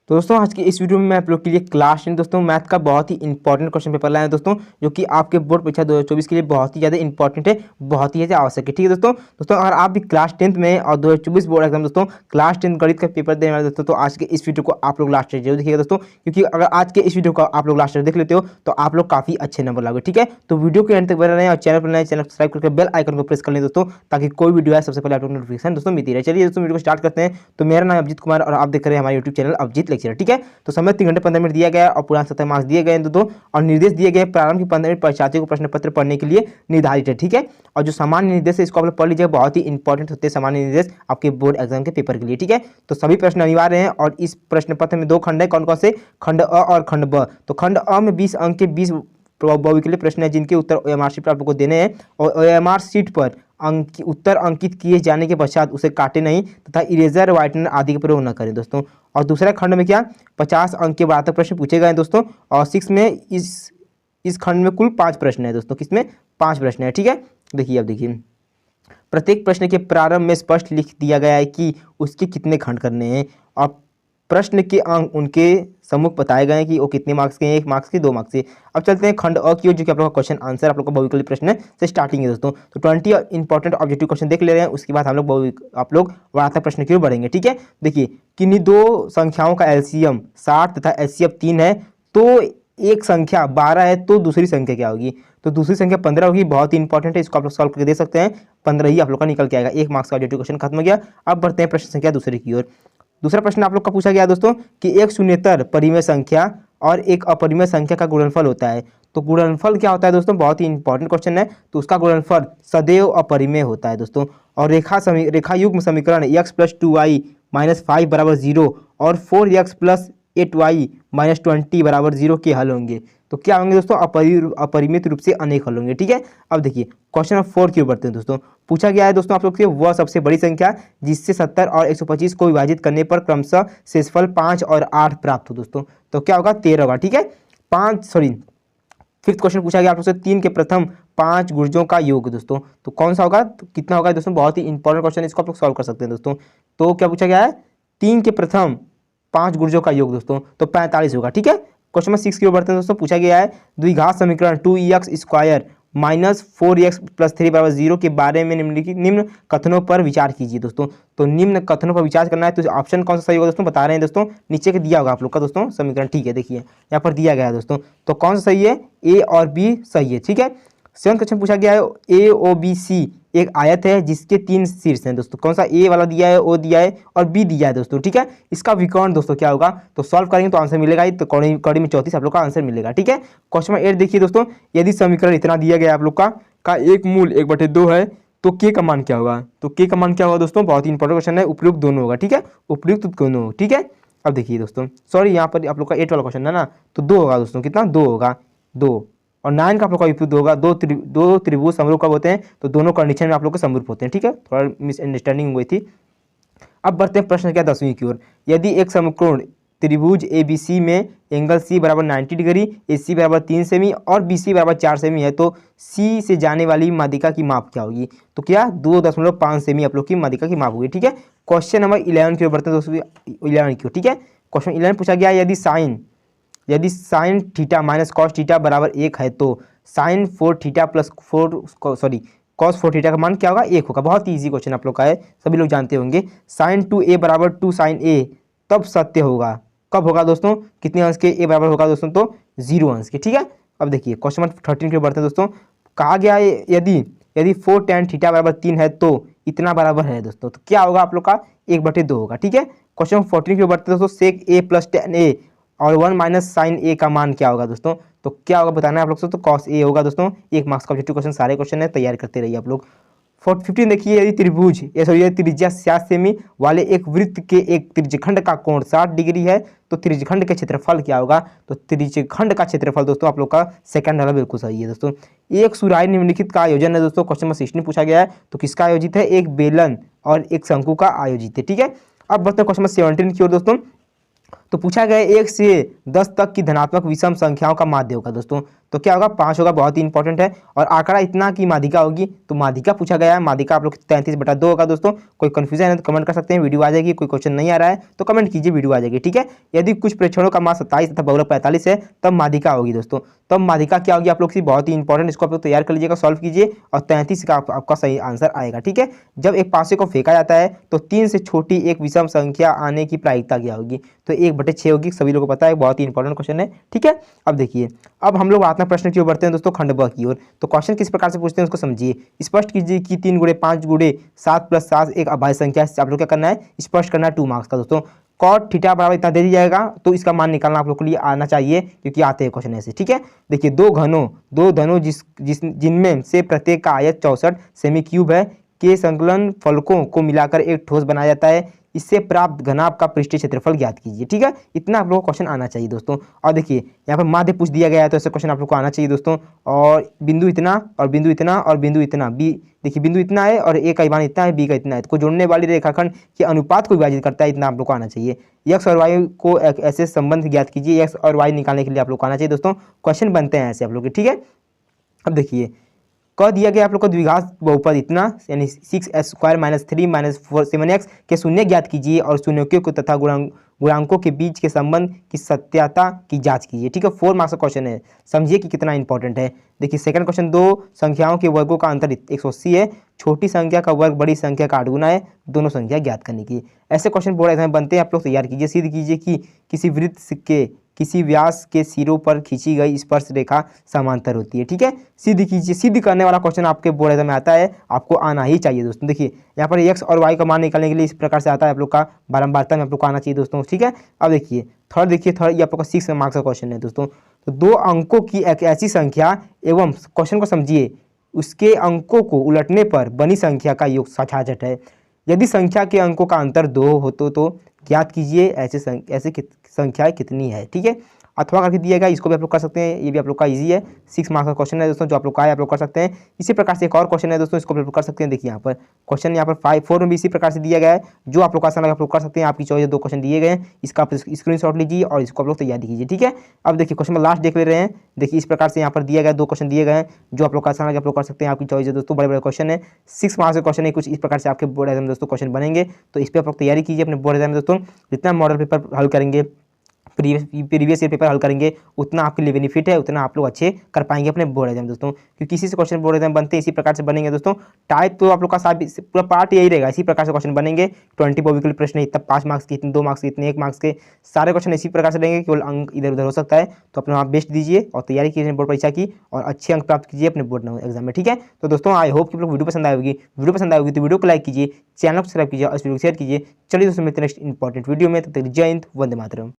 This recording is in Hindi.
तो दोस्तों आज की इस वीडियो में मैं आप लोग के लिए क्लास 10 दोस्तों मैथ का बहुत ही इंपॉर्टेंट क्वेश्चन पेपर लाया है दोस्तों, जो कि आपके बोर्ड परीक्षा 2024 के लिए बहुत ही ज़्यादा इंपॉर्टेंट है, बहुत ही ज़्यादा आवश्यक है। ठीक है दोस्तों अगर आप भी क्लास 10th में और 2024 बोर्ड एग्जाम दोस्तों क्लास 10 गणित का पेपर देने वाले दोस्तों, तो आज के इस वीडियो को आप लोग लास्ट तक जरूर देखिएगा दोस्तों, क्योंकि अगर आज के इस वीडियो को आप लोग लास्ट तक देख लेते हो तो आप लोग काफ़ी अच्छे नंबर लाओगे। ठीक है, तो वीडियो के अंत तक बने रहें और चैनल पर नए चैनल सब्सक्राइब करके बेल आइकन को प्रेस कर लें दोस्तों, ताकि कोई वीडियो है सबसे पहले आप लोग नोटिफिकेशन दोस्तों मिलती रहे। चलिए दोस्तों वीडियो को स्टार्ट करते हैं। तो मेरा नाम अभिजीत कुमार और आप देख रहे हैं हमारे यूट्यूब चैनल अभिजीत लेक्चर। ठीक है, तो समय 3 घंटे 15 मिनट दिया गया और पूरा 70 मार्क्स दिए गए हैं दोस्तों, और निर्देश दिए गए प्रारंभ की 15 मिनट परीक्षार्थी को प्रश्न पत्र पढ़ने के लिए निर्धारित है। ठीक है, और जो सामान्य निर्देश है इसको आप लोग पढ़ लीजिएगा, बहुत ही इंपॉर्टेंट होते हैं सामान्य निर्देश आपके बोर्ड एग्जाम के पेपर के लिए। ठीक है, तो सभी प्रश्न अनिवार्य हैं और इस प्रश्न पत्र में 2 खंड है। कौन कौन से? खंड अ और खंड ब। तो खंड अ में 20 अंक के 20 बहुविकल्पीय प्रश्न है, जिनके उत्तर ओएमआर शीट पर आप लोग को देने हैं, और ओएमआर शीट पर उत्तर अंकित किए जाने के पश्चात उसे काटे नहीं तथा इरेजर व्हाइटनर आदि का प्रयोग न करें दोस्तों। और दूसरा खंड में क्या 50 अंक के बराबर प्रश्न पूछे गए हैं दोस्तों, और 6 में इस खंड में कुल 5 प्रश्न है दोस्तों। किसमें? 5 प्रश्न है। ठीक है, देखिए अब देखिए, प्रत्येक प्रश्न के प्रारंभ में स्पष्ट लिख दिया गया है कि उसके कितने खंड करने हैं, और प्रश्न के अंक उनके सम्मुख बताए गए हैं कि वो कितने मार्क्स के हैं, 1 मार्क्स के, 2 मार्क्स के। अब चलते हैं खंड अ की ओर, जो कि आप लोग का क्वेश्चन आंसर आप लोग का बहुविकल्पीय प्रश्न से स्टार्टिंग है दोस्तों। तो 20 इंपॉर्टेंट ऑब्जेक्टिव क्वेश्चन देख ले रहे हैं, उसके बाद हम लोग आप लोग वार्तालाप प्रश्न की ओर बढ़ेंगे। ठीक है, देखिए किन्हीं 2 संख्याओं का एलसीएम 60 तथा एचसीएफ 3 है, तो एक संख्या 12 है, तो दूसरी संख्या क्या होगी? तो दूसरी संख्या 15 होगी। बहुत ही इंपॉर्टेंट है, इसको आप लोग सॉल्व करके दे सकते हैं। 15 ही आप लोग का निकल के आएगा। 1 मार्क्स का ऑब्जेक्टिव क्वेश्चन खत्म हो गया। अब बढ़ते हैं प्रश्न संख्या दूसरे की ओर। दूसरा प्रश्न आप लोग का पूछा गया दोस्तों कि एक शून्येतर परिमेय संख्या और एक अपरिमेय संख्या का गुणनफल होता है। तो गुणनफल क्या होता है दोस्तों? बहुत ही इंपॉर्टेंट क्वेश्चन है। तो उसका गुणनफल सदैव अपरिमेय होता है दोस्तों। और रेखा युग्म समीकरण x + 2y - 5 = 0 और 4x + 8y - 20 = 0 के हल होंगे। तो क्या होंगे दोस्तों? अपरिमित रूप से अनेक हल होंगे। ठीक है, अब देखिए क्वेश्चन नंबर 4 की ओर बढ़ते हैं दोस्तों। पूछा गया है दोस्तों आप लोग से वह सबसे बड़ी संख्या जिससे 70 और 125 को विभाजित करने पर क्रमशः शेषफल 5 और 8 प्राप्त हो दोस्तों। तो क्या होगा? 13 होगा। ठीक है, 5th क्वेश्चन पूछा गया आप लोग से 3 के प्रथम 5 गुणजों का योग दोस्तों। तो कौन सा होगा? तो कितना होगा दोस्तों? बहुत ही इंपॉर्टेंट क्वेश्चन है, इसको आप लोग सॉल्व कर सकते हैं दोस्तों। तो क्या पूछा गया है? 3 के प्रथम 5 गुणजों का योग दोस्तों, तो 45 होगा। ठीक है, क्वेश्चन नंबर 6 की ओर बढ़ते हैं दोस्तों। पूछा गया है द्विघात समीकरण 2x² - 4x + 3 = 0 के बारे में निम्न कथनों पर विचार कीजिए दोस्तों। तो निम्न कथनों पर विचार करना है, तो ऑप्शन कौन सा सही होगा दोस्तों? बता रहे हैं दोस्तों, नीचे के दिया होगा आप लोग का दोस्तों समीकरण। ठीक है, देखिए यहाँ पर दिया गया है दोस्तों, तो कौन सा सही है? ए और बी सही है। ठीक है, 7th क्वेश्चन पूछा गया है AOBC एक आयत है जिसके 3 शीर्ष हैं दोस्तों। कौन सा? ए वाला दिया है, ओ दिया है और बी दिया है दोस्तों। ठीक है, इसका विकर्ण दोस्तों क्या होगा? तो सॉल्व करेंगे तो आंसर मिलेगा ही, तो कौड़ी में 34 आप लोग का आंसर मिलेगा। ठीक है, क्वेश्चन नंबर 8 देखिए दोस्तों, यदि समीकरण इतना दिया गया आप लोग का एक मूल 1/2 है, तो के का मान क्या होगा? तो के का मान क्या होगा दोस्तों? बहुत ही इंपॉर्टेंट क्वेश्चन है, उपयुक्त दोनों होगा। ठीक है, उपयुक्त दोनों। ठीक है, अब देखिए दोस्तों, सॉरी यहाँ पर आप लोग का 8 वाला क्वेश्चन है ना, तो 2 होगा दोस्तों। कितना? 2 होगा, 2। और 9 का आप लोग का उपयुक्त होगा। दो त्रिभुज समरूप कब होते हैं? तो दोनों कंडीशन में आप लोग के समरूप होते हैं। ठीक है, थोड़ा मिसअंडरस्टैंडिंग हुई थी। अब बढ़ते हैं प्रश्न क्या 10वीं की ओर। यदि एक समकोण त्रिभुज ABC में angle C = 90 degree, AC = 3 semi और BC = 4 सेमी है, तो C से जाने वाली माध्यिका की माप क्या होगी? तो क्या 2.5 सेमी आप लोग की माध्यिका की माप होगी। ठीक है, क्वेश्चन नंबर 11 की ओर बढ़ते हैं दोस्तों, 11 की ओर। ठीक है, क्वेश्चन 11 पूछा गया यदि sine theta minus cos theta बराबर 1 है, तो sine 4 theta plus cos 4 theta का मान क्या होगा? 1 होगा। बहुत ही ईजी क्वेश्चन आप लोग का है, सभी लोग जानते होंगे। साइन 2a = 2 साइन a तब सत्य होगा। कब होगा दोस्तों? कितने अंश के? a बराबर होगा दोस्तों, तो 0 अंश के। ठीक है, अब देखिए क्वेश्चन नंबर 13 के बढ़ते हैं दोस्तों। कहा गया है यदि 4 tan थीटा बराबर 3 है, तो इतना बराबर है दोस्तों। तो क्या होगा आप लोग का? 1/2 होगा। ठीक है, क्वेश्चन नंबर 14 के बढ़ते हैं दोस्तों। सेक a + tan a और 1 - साइन ए का मान क्या होगा दोस्तों? तो क्या होगा बताना है आप लोग से, तो कॉस ए होगा दोस्तों। 1 मार्क्स का ऑब्जेक्टिव क्वेश्चन, सारे क्वेश्चन है, तैयार करते रहिए आप लोग। 15 देखिए, यदि त्रिज्या 60 सेमी वाले एक वृत्त के एक त्रिज्यखंड का कोण 60 डिग्री है, तो त्रिज्यखंड के क्षेत्रफल क्या होगा? तो त्रिज्यखंड का क्षेत्रफल दोस्तों आप लोग का सेकंड वाला बिल्कुल सही है दोस्तों। एक सुराही निम्नलिखित का आयोजन है दोस्तों, क्वेश्चन नंबर 16 पूछा गया है, तो किसका आयोजित है? एक बेलन और एक शंकु का आयोजित है। ठीक है, अब बढ़ते हैं क्वेश्चन नंबर 17 की ओर दोस्तों। तो पूछा गया 1 से 10 तक की धनात्मक विषम संख्याओं का माध्य होगा दोस्तों। तो क्या होगा 5 होगा, बहुत ही इंपॉर्टेंट है। और आंकड़ा इतना की माध्यिका होगी, तो माध्यिका पूछा गया है, माध्यिका आप लोग 33/2 होगा दोस्तों। कोई कंफ्यूजन है तो कमेंट कर सकते हैं, वीडियो आ जाएगी। कोई क्वेश्चन नहीं आ रहा है तो कमेंट कीजिए, वीडियो आ जाएगी, ठीक है। यदि कुछ प्रेक्षणों का मान 27 तथा बहुलक 45 है तब माध्यिका होगी दोस्तों। तब माध्यिका क्या होगी आप लोग की, बहुत ही इंपॉर्टेंट, इसको आप लोग तैयार कर लीजिएगा, सॉल्व कीजिए और 33 का आपका सही आंसर आएगा, ठीक है। जब एक पासे को फेंका जाता है तो 3 से छोटी एक विषम संख्या आने की प्रायिकता क्या होगी, तो 1/6 होगी, सभी लोगों को पता है, बहुत ही इंपॉर्टेंट क्वेश्चन है, ठीक है। अब देखिए, अब हम लोग आत्मा प्रश्न की ओर बढ़ते हैं दोस्तों, खंड ब की ओर। तो क्वेश्चन किस प्रकार से पूछते हैं उसको समझिए। स्पष्ट कीजिए कि 3 × 5 × 7 + 7 एक अभाज्य संख्या है। आप लोग क्या करना है, स्पष्ट करना है, 2 मार्क्स का दोस्तों। कॉट थीटा बराबर इतना दे दिया जाएगा, तो इसका मान निकालना आप लोग के लिए आना चाहिए, क्योंकि आते हैं क्वेश्चन ऐसे, ठीक है। देखिए, दो धनों जिनमें से प्रत्येक का आयत 64 सेमी क्यूब है के संकलन फलकों को मिलाकर एक ठोस बनाया जाता है। इससे प्राप्त घनाभ का पृष्ठीय क्षेत्रफल ज्ञात कीजिए, ठीक है। इतना आप लोगों को क्वेश्चन आना चाहिए दोस्तों। और देखिए यहाँ पर माध्य पूछ दिया गया है, तो ऐसे क्वेश्चन आप लोग को आना चाहिए दोस्तों। और बिंदु इतना और बिंदु इतना और बिंदु इतना, बी देखिए बिंदु इतना है और ए का मान इतना है, बी का इतना है, तो जोड़ने वाली रेखाखंड के अनुपात को विभाजित करता है, इतना आप लोग को आना चाहिए। एक्स और वाई को ऐसे संबंध ज्ञात कीजिए, एक्स और वाई निकालने के लिए आप लोग को आना चाहिए दोस्तों। क्वेश्चन बनते हैं ऐसे आप लोग के, ठीक है। अब देखिए, कह दिया गया आप लोग को द्विघात बहुपद इतना, यानी 6x² - 3 - 7x के शून्य ज्ञात कीजिए और शून्यों को तथा गुणांकों के बीच के संबंध की सत्यता की जांच कीजिए, ठीक है। 4 मार्क्स का क्वेश्चन है, समझिए कि कितना इंपॉर्टेंट है। देखिए सेकंड क्वेश्चन, 2 संख्याओं के वर्गों का अंतर 180 है, छोटी संख्या का वर्ग बड़ी संख्या का 8 गुना है, दोनों संख्या ज्ञात करने की। ऐसे क्वेश्चन बोर्ड एग्जाम बनते हैं, आप लोग तैयार कीजिए। सिद्ध कीजिए कि किसी वृत्त के किसी व्यास के सिरों पर खींची गई स्पर्श रेखा समांतर होती है, ठीक है। सिद्ध कीजिए, सिद्ध करने वाला क्वेश्चन आपके बोर्ड एग्जाम में आता है, आपको आना ही चाहिए दोस्तों। देखिए यहाँ पर एक्स और वाई का मान निकालने के लिए इस प्रकार से आता है, आप लोग का बारंबारता में आप लोग को आना चाहिए दोस्तों, ठीक है। अब देखिए थर्ड, ये आप लोग का 6 मार्क्स का क्वेश्चन है दोस्तों। तो 2 अंकों की एक ऐसी संख्या एवं, क्वेश्चन को समझिए, उसके अंकों को उलटने पर बनी संख्या का योग 66 है। यदि संख्या के अंकों का अंतर 2 हो तो ज्ञात कीजिए ऐसे संख्या कितनी है, ठीक है। अथवा करके दिएगा, इसको भी आप लोग कर सकते हैं, ये भी आप लोग का इजी है। 6 मार्क्स का क्वेश्चन है दोस्तों, जो आप लोग का है आप लोग कर सकते हैं। इसी प्रकार से एक और क्वेश्चन है दोस्तों, इसको भी आप लोग कर सकते हैं। देखिए यहाँ पर क्वेश्चन, यहाँ पर 4 में भी इसी प्रकार से दिया गया है, जो आप लोग का आसान लगा आप लोग कर सकते हैं। आपकी चॉइस 2 क्वेश्चन दिए गए हैं, इसका आप स्क्रीनशॉट लीजिए और इसको आप लोग तैयारी कीजिए, ठीक है। अब देखिए क्वेश्चन में लास्ट देख ले रहे हैं। देखिए इस प्रकार से यहाँ पर दिया गया 2 क्वेश्चन दिए गए हैं, जो आप लोग का आसान लगा आप लोग कर सकते हैं। आपकी चॉइस है दोस्तों, बड़े बड़े क्वेश्चन है, 6 मार्क्स के क्वेश्चन है। कुछ इस प्रकार से आपके बोर्ड एग्जाम दोस्तों क्वेश्चन बनेंगे, तो इस पर आप लोग तैयारी कीजिए अपने बोर्ड एग्जाम में दोस्तों। जितना मॉडल पेपर हल करेंगे, प्रीवियस ईयर पेपर हल करेंगे, उतना आपके लिए बेनिफिट है, उतना आप लोग अच्छे कर पाएंगे अपने बोर्ड एग्जाम दोस्तों। क्योंकि इसी से क्वेश्चन बोर्ड एग्जाम बनते हैं, इसी प्रकार से बनेंगे दोस्तों। टाइप तो आप लोग का पूरा पार्ट यही रहेगा, इसी प्रकार से क्वेश्चन बनेंगे। 20 पॉजिटिव प्रश्न, इतना 5 मार्क्स के, इतने 2 मार्क्स के, इतने 1 मार्क्स के, सारे क्वेश्चन इसी प्रकार से रहेंगे, केवल अंक इधर उधर हो सकता है। तो अपना आप बेस्ट दीजिए और तैयारी कीजिए बोर्ड परीक्षा की, और अच्छे अंक प्राप्त कीजिए अपने बोर्ड एग्जाम में, ठीक है। तो दोस्तों आई होप कि आप लोग वीडियो पसंद आएगी, वीडियो पसंद आएगी तो वीडियो को लाइक कीजिए, चैनल को सब्सक्राइब कीजिए और इस वीडियो को शेयर कीजिए। चलिए दोस्तों मिलते हैं नेक्स्ट इंपॉर्टेंट वीडियो में, तब तक जय हिंद, वंदे मातरम।